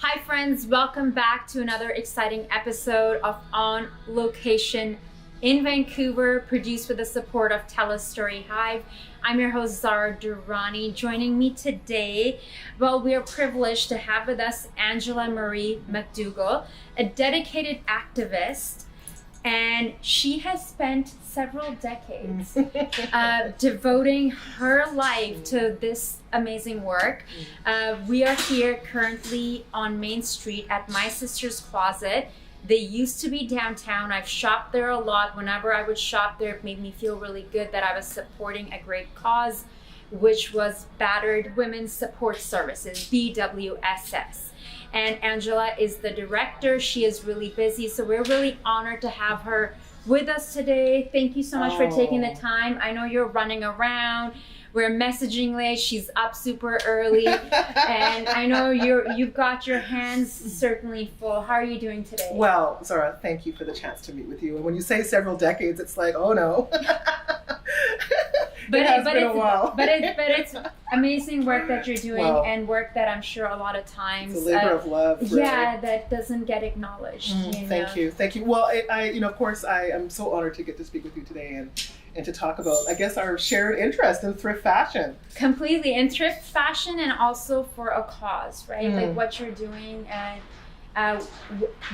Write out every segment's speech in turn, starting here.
Hi friends, welcome back to another exciting episode of On Location in Vancouver, produced with the support of TELUS STORYHIVE. I'm your host Zara Durrani. Joining me today, we are privileged to have with us Angela Marie MacDougall, a dedicated activist, and she has spent several decades devoting her life to this amazing work. We are here currently on Main Street at My Sister's Closet. They used to be downtown. I've shopped there a lot. Whenever I would shop there, it made me feel really good that I was supporting a great cause, which was Battered Women's Support Services, BWSS. And Angela is the director. She is really busy, so we're really honored to have her with us today. Thank you so much for taking the time. I know you're running around. We're messaging late. She's up super early, and I know you've got your hands certainly full. How are you doing today? Well, Zara, thank you for the chance to meet with you. And when you say several decades, it's like, oh no. But it's amazing work that you're doing, and work that I'm sure a lot of times it's a labor of love. Really. Yeah, that doesn't get acknowledged. Thank you. Well, of course, I am so honored to get to speak with you today and to talk about, I guess, our shared interest in thrift fashion. Completely, in thrift fashion, and also for a cause, right? Like what you're doing and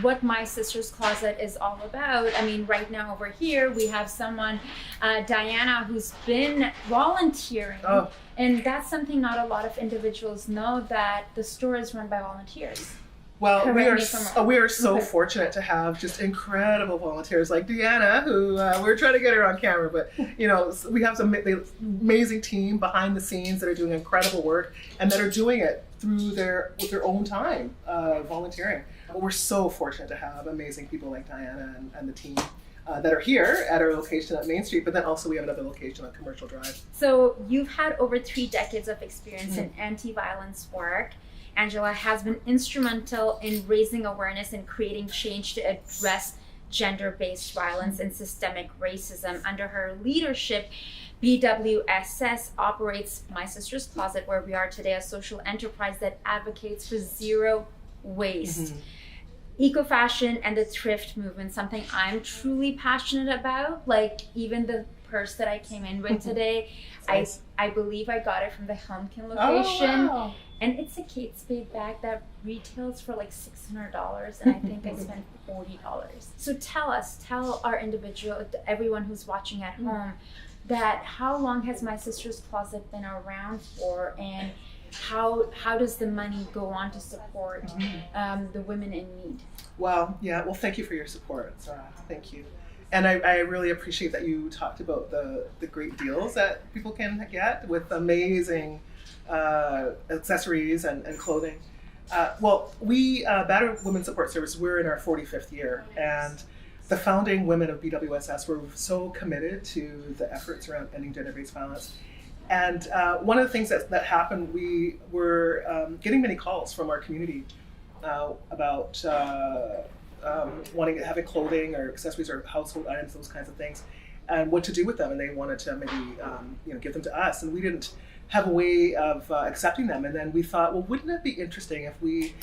what My Sister's Closet is all about. I mean, right now over here, we have someone, Diana, who's been volunteering. Oh. And that's something not a lot of individuals know, that the store is run by volunteers. Well, we are so fortunate to have just incredible volunteers like Deanna, who we're trying to get her on camera, but we have some amazing team behind the scenes that are doing incredible work and that are doing it with their own time, volunteering. But we're so fortunate to have amazing people like Diana and the team that are here at our location at Main Street, but then also we have another location on Commercial Drive. So you've had over 3 decades of experience in anti-violence work. Angela has been instrumental in raising awareness and creating change to address gender-based violence and systemic racism. Under her leadership, BWSS operates My Sister's Closet, where we are today, a social enterprise that advocates for zero waste. Eco-fashion and the thrift movement, something I'm truly passionate about. Like even the purse that I came in with today, I believe I got it from the Helmkin location. Oh, wow. And it's a Kate Spade bag that retails for like $600, and I think I spent $40. So tell our everyone who's watching at home, that how long has My Sister's Closet been around for, and how does the money go on to support the women in need? Well, thank you for your support, Sarah. Thank you. And I really appreciate that you talked about the great deals that people can get with amazing accessories and clothing. We, Battered Women's Support Service, we're in our 45th year, and the founding women of BWSS were so committed to the efforts around ending gender-based violence. And one of the things that happened, we were getting many calls from our community about having clothing or accessories or household items, those kinds of things, and what to do with them. And they wanted to maybe give them to us, and we didn't have a way of accepting them. And then we thought, well, wouldn't it be interesting if we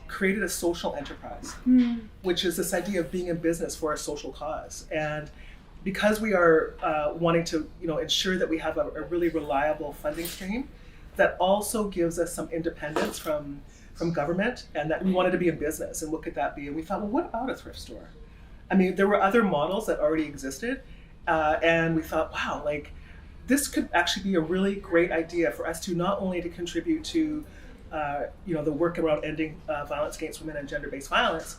created a social enterprise, which is this idea of being in business for a social cause. And because we are wanting to ensure that we have a really reliable funding stream that also gives us some independence from government, and that we wanted to be in business, and what could that be? And we thought, well, what about a thrift store? I mean, there were other models that already existed, and we thought, wow, like this could actually be a really great idea for us to not only to contribute to the work around ending violence against women and gender-based violence,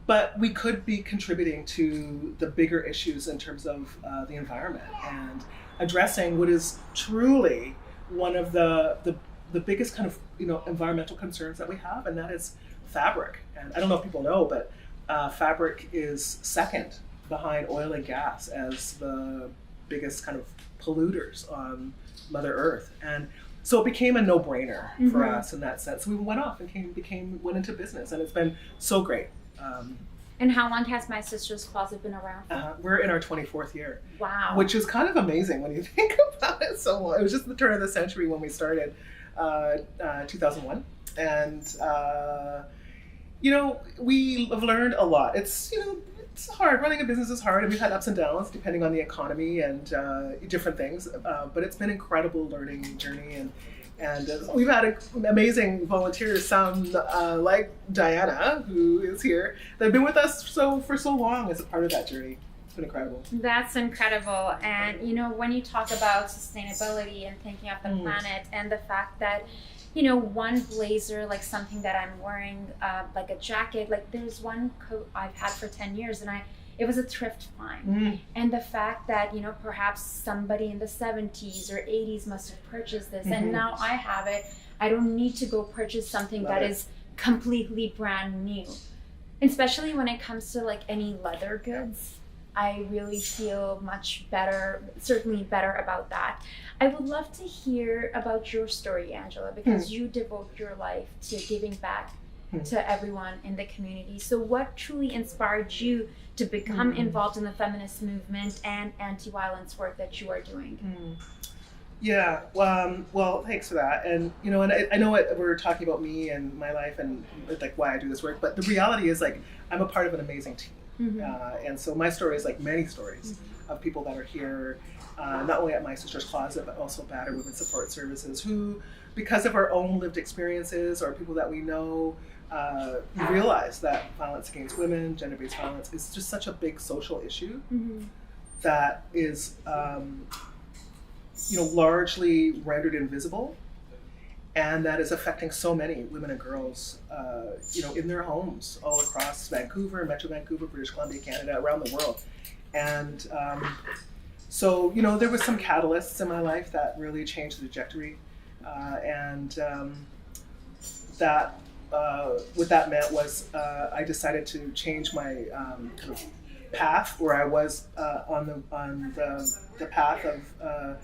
but we could be contributing to the bigger issues in terms of the environment and addressing what is truly one of the biggest kind of environmental concerns that we have, and that is fabric. And I don't know if people know, but fabric is second behind oil and gas as the biggest kind of polluters on Mother Earth. And so it became a no-brainer for us in that sense. So we went off and went into business, and it's been so great. And how long has My Sister's Closet been around for? We're in our 24th year. Wow. Which is kind of amazing when you think about it. So it was just the turn of the century when we started, 2001. And we have learned a lot. It's it's hard. Running a business is hard, and we've had ups and downs depending on the economy and different things. But it's been an incredible learning journey, and we've had amazing volunteers. Some like Diana, who is here, that have been with us for so long as a part of that journey. It's been incredible. That's incredible. And when you talk about sustainability and thinking of the planet, and the fact that one blazer, like something that I'm wearing, like a jacket, like there's one coat I've had for 10 years and it was a thrift find. And the fact that, perhaps somebody in the 70s or 80s must have purchased this and now I have it. I don't need to go purchase something that is completely brand new. Especially when it comes to like any leather goods. I really feel much better, certainly better about that. I would love to hear about your story, Angela, because you devote your life to giving back to everyone in the community. So what truly inspired you to become involved in the feminist movement and anti-violence work that you are doing? Yeah, well, thanks for that. And, and I know we're talking about me and my life and like why I do this work, but the reality is like, I'm a part of an amazing team. And so my story is like many stories of people that are here, not only at My Sister's Closet, but also Battered Women's Support Services, who, because of our own lived experiences or people that we know, realize that violence against women, gender-based violence, is just such a big social issue that is, largely rendered invisible. And that is affecting so many women and girls, in their homes all across Vancouver, Metro Vancouver, British Columbia, Canada, around the world. And so, there was some catalysts in my life that really changed the trajectory. That what that meant was I decided to change my kind of path, where I was on the path of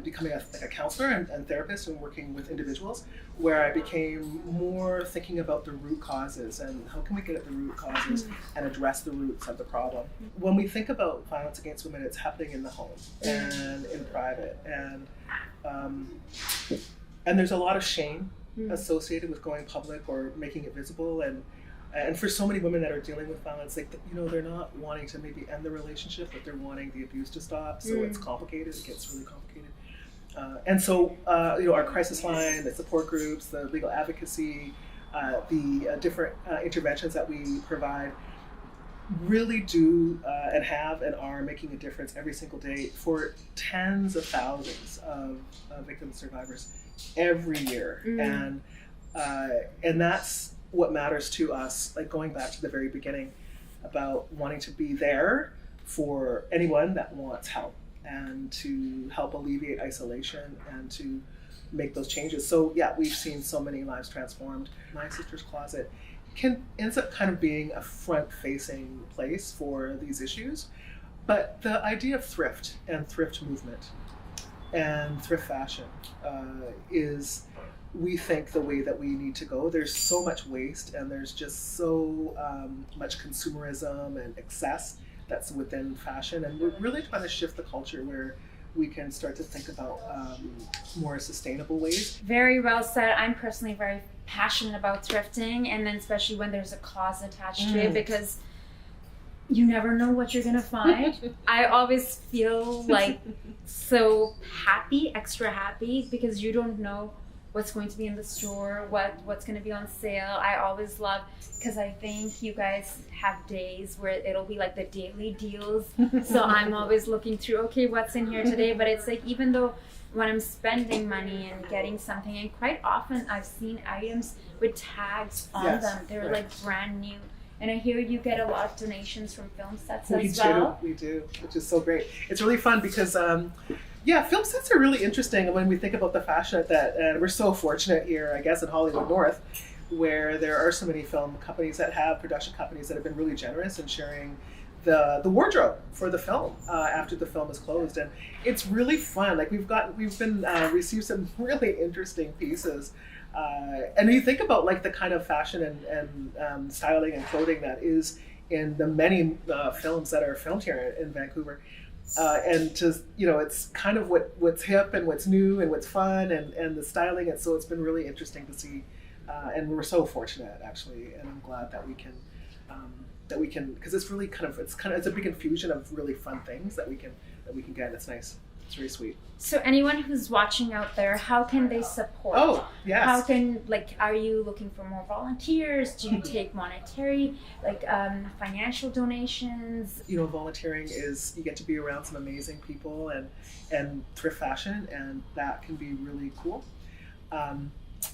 becoming a counselor and therapist and working with individuals, where I became more thinking about the root causes and how can we get at the root causes and address the roots of the problem. When we think about violence against women, it's happening in the home and in private, and there's a lot of shame associated with going public or making it visible, and for so many women that are dealing with violence, like, they're not wanting to maybe end the relationship, but they're wanting the abuse to stop. So it's complicated. It gets really complicated. And so, our crisis line, the support groups, the legal advocacy, the different interventions that we provide really do and have and are making a difference every single day for tens of thousands of victim survivors every year. And that's what matters to us, like going back to the very beginning about wanting to be there for anyone that wants help and to help alleviate isolation and to make those changes. So yeah, we've seen so many lives transformed. My Sister's Closet ends up kind of being a front-facing place for these issues, but the idea of thrift and thrift movement and thrift fashion is, we think, the way that we need to go. There's so much waste and there's just so much consumerism and excess that's within fashion, and we're really trying to shift the culture where we can start to think about more sustainable ways. Very well said. I'm personally very passionate about thrifting, and then especially when there's a cause attached to it, because you never know what you're gonna find. I always feel like so happy, extra happy, because you don't know what's going to be in the store, what's going to be on sale. I always love, because I think you guys have days where it'll be like the daily deals. So I'm always looking through, okay, what's in here today? But it's like, even though when I'm spending money and getting something, and quite often I've seen items with tags on them. They're like brand new. And I hear you get a lot of donations from film sets as well. We do, which is so great. It's really fun because film sets are really interesting when we think about the fashion that we're so fortunate here, I guess, in Hollywood North, where there are so many film companies that have production companies that have been really generous in sharing the wardrobe for the film after the film is closed, and it's really fun. Like we've been received some really interesting pieces, and you think about like the kind of fashion and styling and clothing that is in the many films that are filmed here in Vancouver. And just, it's kind of what's hip and what's new and what's fun and the styling. And so it's been really interesting to see And we're so fortunate, actually, and I'm glad that we can, because it's really it's a big infusion of really fun things that we can get. It's nice. It's really sweet. So anyone who's watching out there, how can they support? Oh, yes. How can, are you looking for more volunteers? Do you take monetary, financial donations? Volunteering is, you get to be around some amazing people and thrift fashion, and that can be really cool.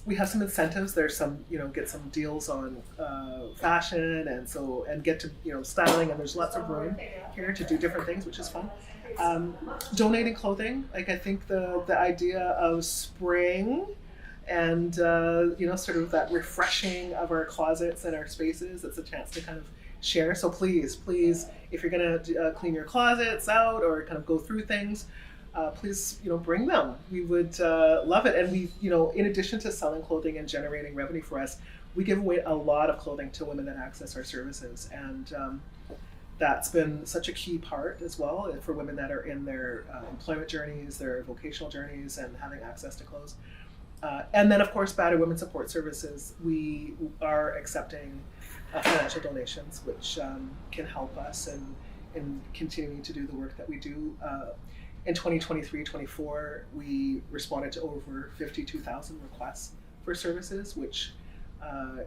We have some incentives. There's some, get some deals on fashion, and get to, styling, and there's lots of room here to do different things, which is fun. Donating clothing, I think the idea of spring and sort of that refreshing of our closets and our spaces, it's a chance to kind of share. So please, if you're gonna clean your closets out or kind of go through things, please, bring them. We would love it. And we, in addition to selling clothing and generating revenue for us, we give away a lot of clothing to women that access our services. And that's been such a key part as well for women that are in their employment journeys, their vocational journeys, and having access to clothes. And then, of course, Battered Women Support Services, we are accepting financial donations, which can help us in continuing to do the work that we do. In 2023-24, we responded to over 52,000 requests for services, which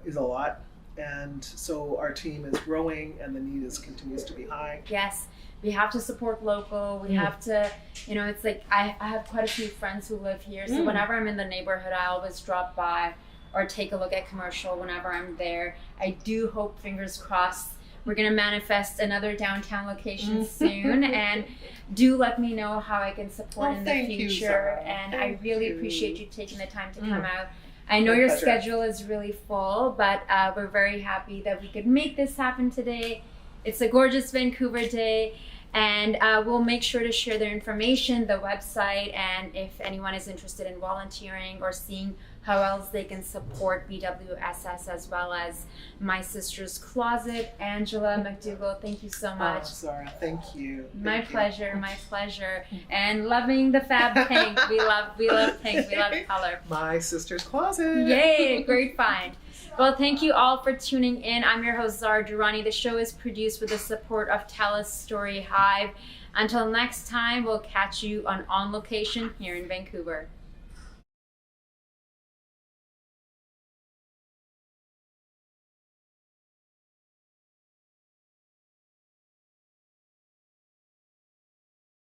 is a lot. And so our team is growing, and the need continues to be high. Yes, we have to support local. We have to, it's I have quite a few friends who live here. So whenever I'm in the neighborhood, I always drop by or take a look at commercial whenever I'm there. I do hope, fingers crossed, we're going to manifest another downtown location soon. And do let me know how I can support in the future. And I really appreciate you taking the time to come out. I know your schedule is really full, but we're very happy that we could make this happen today. It's a gorgeous Vancouver day, and we'll make sure to share their information, the website, and if anyone is interested in volunteering or seeing how else they can support BWSS, as well as My Sister's Closet. Angela MacDougall, thank you so much. Oh, Zara, thank you. My pleasure. And loving the fab pink. We love pink. We love color. My Sister's Closet. Yay, great find. Well, thank you all for tuning in. I'm your host, Zara Durrani. The show is produced with the support of TELUS STORYHIVE. Until next time, we'll catch you on Location here in Vancouver.